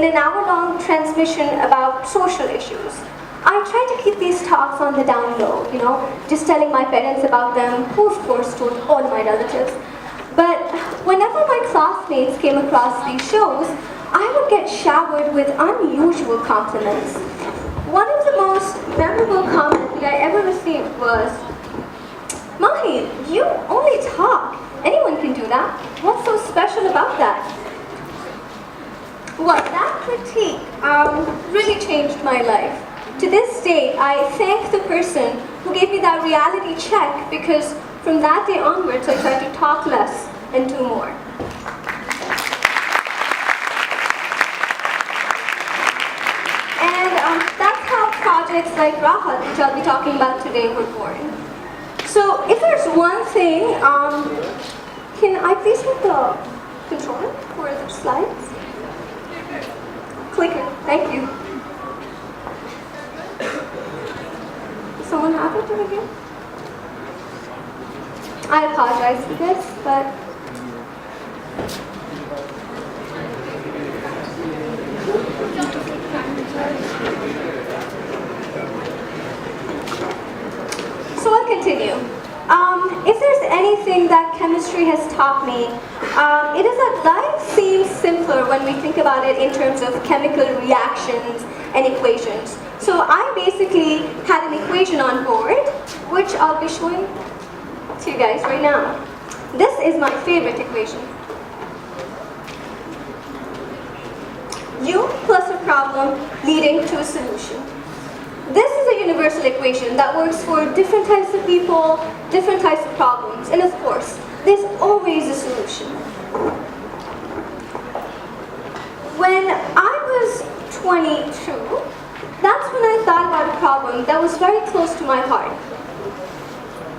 an hour-long transmission about social issues. I try to keep these talks on the down low, just telling my parents about them, who of course told all my relatives. But whenever my classmates came across these shows, I would get showered with unusual compliments. One of the most memorable comments that I ever received was, "Maheen, you only talk. Anyone can do that. What's so special about that?" Well, that critique really changed my life. To this day, I thank the person who gave me that reality check, because from that day onwards, I tried to talk less and do more. And that's how projects like Raahat, which I'll be talking about today, were born. So if there's one thing, can I please have the controller for the slides? Clicker, thank you. Does someone have it over here? I apologize for this, but so I'll continue. If there's anything that chemistry has taught me, it is that life seems simpler when we think about it in terms of chemical reactions and equations. So I basically had an equation on board, which I'll be showing to you guys right now. This is my favorite equation. U plus a problem leading to a solution. This is a universal equation that works for different types of people, different types of problems, and of course, there's always a solution. When I was 22, that's when I thought about a problem that was very close to my heart,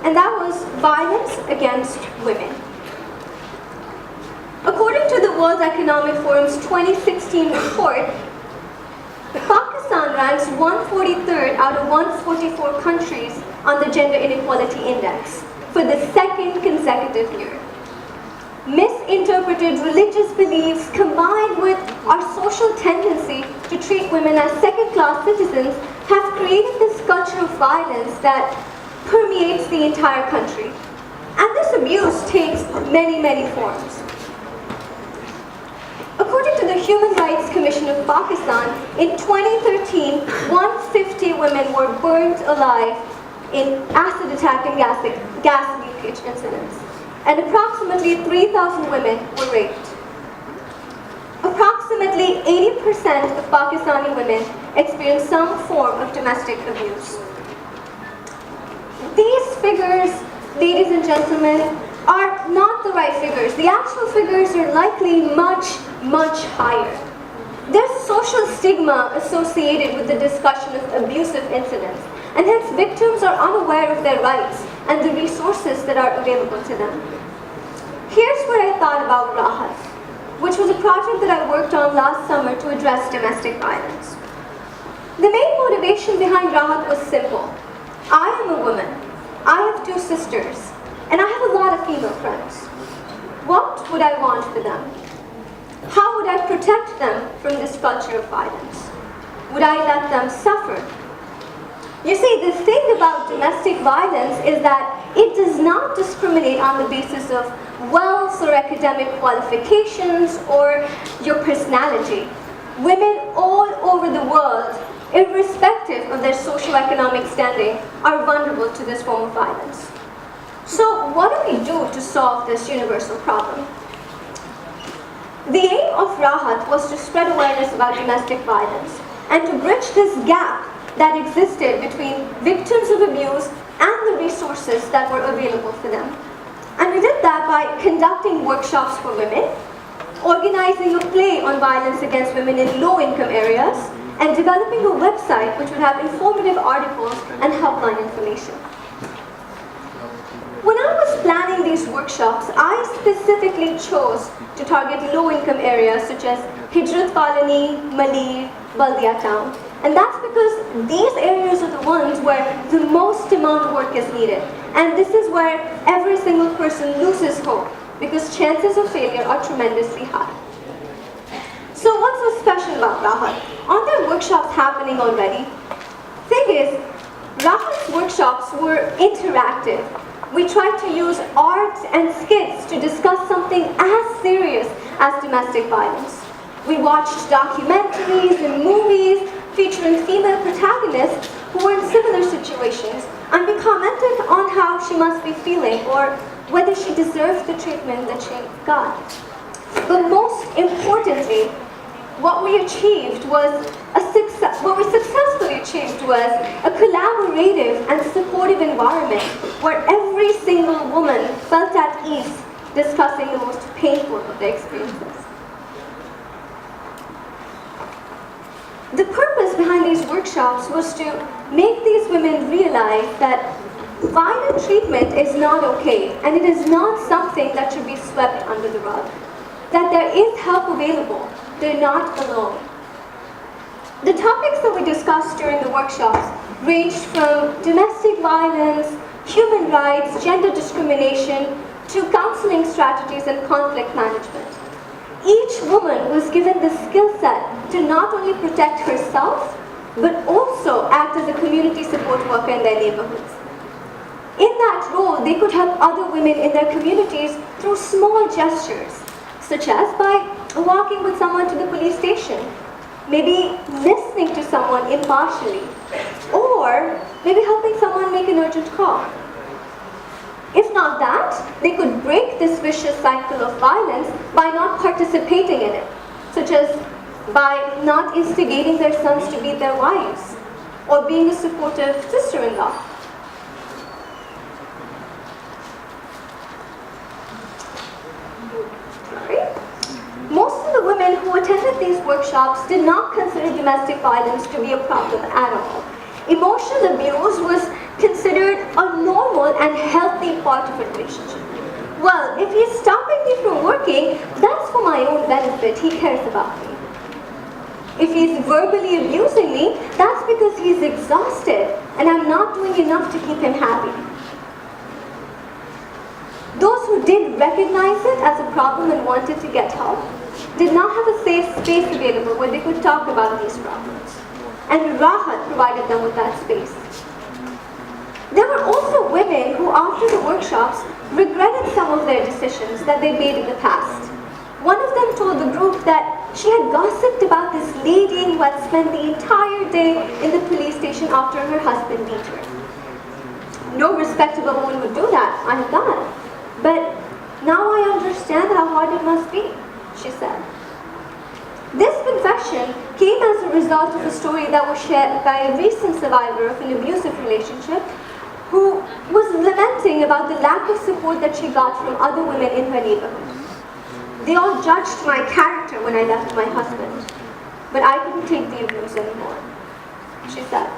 and that was violence against women. According to the World Economic Forum's 2016 report, Pakistan ranks 143rd out of 144 countries on the Gender Inequality Index for the second consecutive year. Misinterpreted religious beliefs combined with our social tendency to treat women as second-class citizens have created this culture of violence that permeates the entire country. And this abuse takes many, many forms. According to the Human Rights Commission of Pakistan, in 2013, 150 women were burnt alive in acid attack and gas leakage incidents, and approximately 3,000 women were raped. Approximately 80% of Pakistani women experience some form of domestic abuse. These figures, ladies and gentlemen, are not the right figures. The actual figures are likely much, much higher. There's social stigma associated with the discussion of abusive incidents, and hence victims are unaware of their rights and the resources that are available to them. Here's what I thought about Raahat, which was a project that I worked on last summer to address domestic violence. The main motivation behind Raahat was simple. I am a woman. I have 2 sisters. And I have a lot of female friends. What would I want for them? How would I protect them from this culture of violence? Would I let them suffer? You see, the thing about domestic violence is that it does not discriminate on the basis of wealth or academic qualifications or your personality. Women all over the world, irrespective of their socioeconomic standing, are vulnerable to this form of violence. So what do we do to solve this universal problem? The aim of Raahat was to spread awareness about domestic violence and to bridge this gap that existed between victims of abuse and the resources that were available for them. And we did that by conducting workshops for women, organizing a play on violence against women in low-income areas, and developing a website which would have informative articles and helpline information. When I was planning these workshops, I specifically chose to target low-income areas such as Hijrat Colony, Malir, Baldia Town. And that's because these areas are the ones where the most amount of work is needed. And this is where every single person loses hope, because chances of failure are tremendously high. So what's so special about Raahat? Aren't there workshops happening already? Thing is, Raahat's workshops were interactive. We tried to use art and skits to discuss something as serious as domestic violence. We watched documentaries and movies featuring female protagonists who were in similar situations, and we commented on how she must be feeling or whether she deserved the treatment that she got. But most importantly, what we successfully achieved was a collaborative and supportive environment where every single woman felt at ease discussing the most painful of their experiences. The purpose behind these workshops was to make these women realize that violent treatment is not okay, and it is not something that should be swept under the rug. That there is help available. They're not alone. The topics that we discussed during the workshops ranged from domestic violence, human rights, gender discrimination, to counseling strategies and conflict management. Each woman was given the skill set to not only protect herself, but also act as a community support worker in their neighborhoods. In that role, they could help other women in their communities through small gestures, such as by walking with someone to the police station, maybe listening to someone impartially, or maybe helping someone make an urgent call. If not that, they could break this vicious cycle of violence by not participating in it, such as by not instigating their sons to beat their wives, or being a supportive sister-in-law. Most of the women who attended these workshops did not consider domestic violence to be a problem at all. Emotional abuse was considered a normal and healthy part of a relationship. Well, if he's stopping me from working, that's for my own benefit. He cares about me. If he's verbally abusing me, that's because he's exhausted and I'm not doing enough to keep him happy. Those who did recognize it as a problem and wanted to get help did not have a safe space available where they could talk about these problems. And Raahat provided them with that space. There were also women who, after the workshops, regretted some of their decisions that they made in the past. One of them told the group that she had gossiped about this lady who had spent the entire day in the police station after her husband beat her. No respectable woman would do that, I have done. But now I understand how hard it must be, she said. This confession came as a result of a story that was shared by a recent survivor of an abusive relationship who was lamenting about the lack of support that she got from other women in her neighborhood. They all judged my character when I left my husband, but I couldn't take the abuse anymore, she said.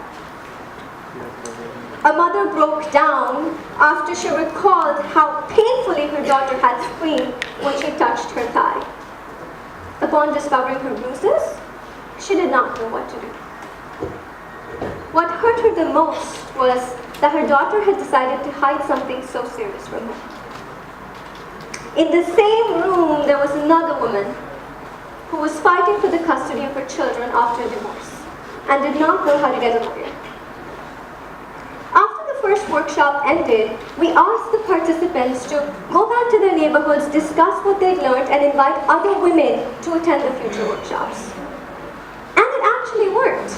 A mother broke down after she recalled how painfully her daughter had screamed when she touched her thigh. Upon discovering her bruises, she did not know what to do. What hurt her the most was that her daughter had decided to hide something so serious from her. In the same room, there was another woman who was fighting for the custody of her children after a divorce and did not know how to get a lawyer. After the first workshop ended, we asked the participants to go back to their neighborhoods, discuss what they'd learned, and invite other women to attend the future workshops. And it actually worked.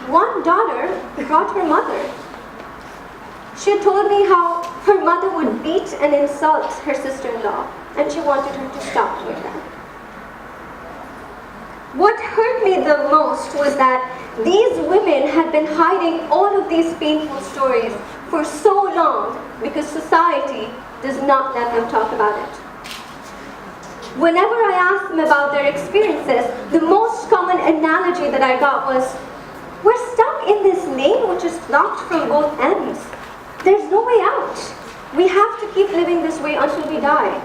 One daughter brought her mother. She had told me how her mother would beat and insult her sister-in-law, and she wanted her to stop doing that. What hurt me the most was that these women had been hiding all of these painful stories for so long because society does not let them talk about it. Whenever I asked them about their experiences, the most common analogy that I got was, we're stuck in this lane which is locked from both ends. There's no way out. We have to keep living this way until we die.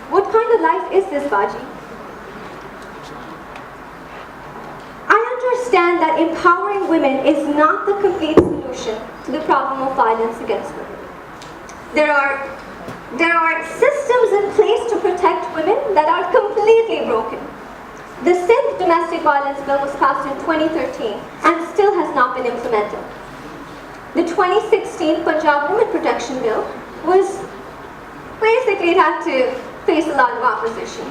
What kind of life is this, Baji? I understand that empowering women is not the complete solution to the problem of violence against women. There are systems in place to protect women that are completely broken. The Sindh Domestic Violence Bill was passed in 2013 and still has not been implemented. The 2016 Punjab Women Protection Bill was basically, it had to face a lot of opposition.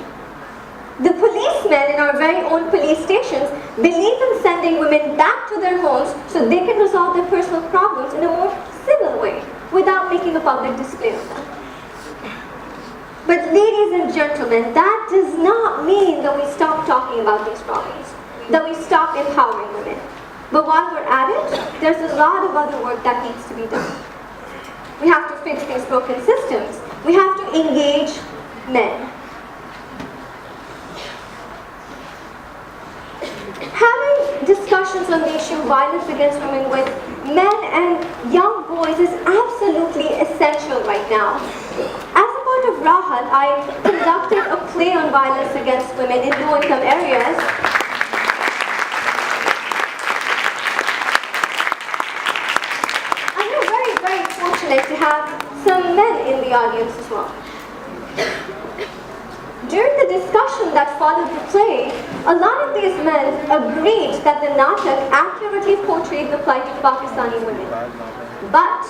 The policemen in our very own police stations believe in sending women back to their homes so they can resolve their personal problems in a more civil way without making a public display of them. But ladies and gentlemen, that does not mean that we stop talking about these problems, that we stop empowering women. But while we're at it, there's a lot of other work that needs to be done. We have to fix these broken systems. We have to engage men. Having discussions on the issue of violence against women with men and young boys is absolutely essential right now. As a part of Raahat, I conducted a play on violence against women in low-income areas. And we're very, very fortunate to have some men in the audience as well. During the discussion that followed the play, a lot of these men agreed that the natak accurately portrayed the plight of Pakistani women. But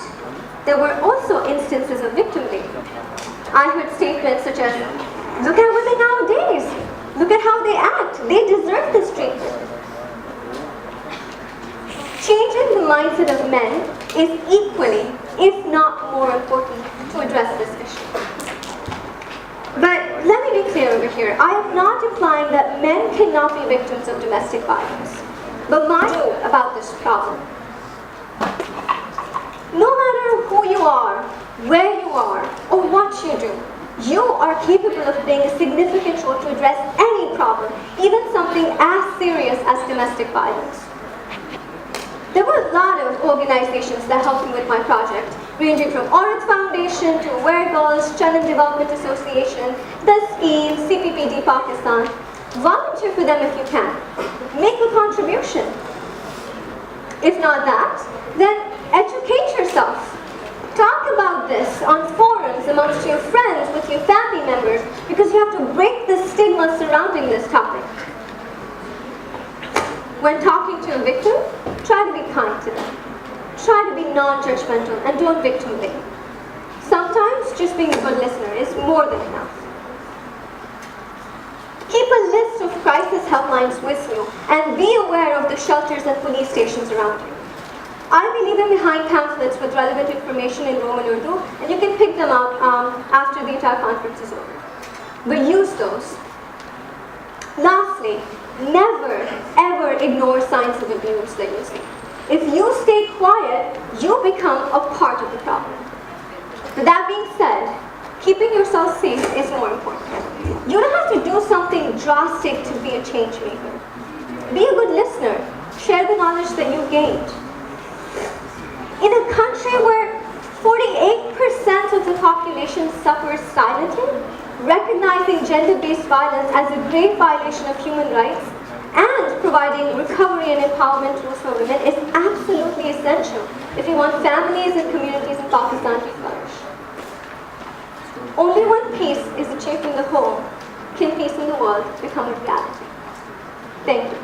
there were also instances of victim blaming. I heard statements such as, "Look at women nowadays. Look at how they act. They deserve this treatment." Changing the mindset of men is equally, if not more important, to address this issue. But let me be clear over here. I am not implying that men cannot be victims of domestic violence. But my view about this problem, no matter who you are, where you are, or what you do, you are capable of playing a significant role to address any problem, even something as serious as domestic violence. There were a lot of organizations that helped me with my project, ranging from Aurat Foundation to Aware Girls, Children Development Association, the Scheme, CPPD Pakistan. Volunteer for them if you can. Make a contribution. If not that, then educate yourself. Talk about this on forums amongst your friends, with your family members, because you have to break the stigma surrounding this topic. When talking to a victim, try to be kind to them. Try to be non-judgmental and don't victim blame. Sometimes just being a good listener is more than enough. Keep a list of crisis helplines with you and be aware of the shelters and police stations around you. I'll be leaving behind pamphlets with relevant information in Roman Urdu, and you can pick them up after the entire conference is over. But use those. Lastly, never ever ignore signs of abuse that you see. If you stay quiet, you become a part of the problem. But that being said, keeping yourself safe is more important. You don't have to do something drastic to be a change maker. Be a good listener. Share the knowledge that you gained. In a country where 48% of the population suffers silently, recognizing gender-based violence as a grave violation of human rights and providing recovery and empowerment tools for women is absolutely essential if you want families and communities in Pakistan to flourish. Only when peace is achieved in the home can peace in the world become a reality. Thank you.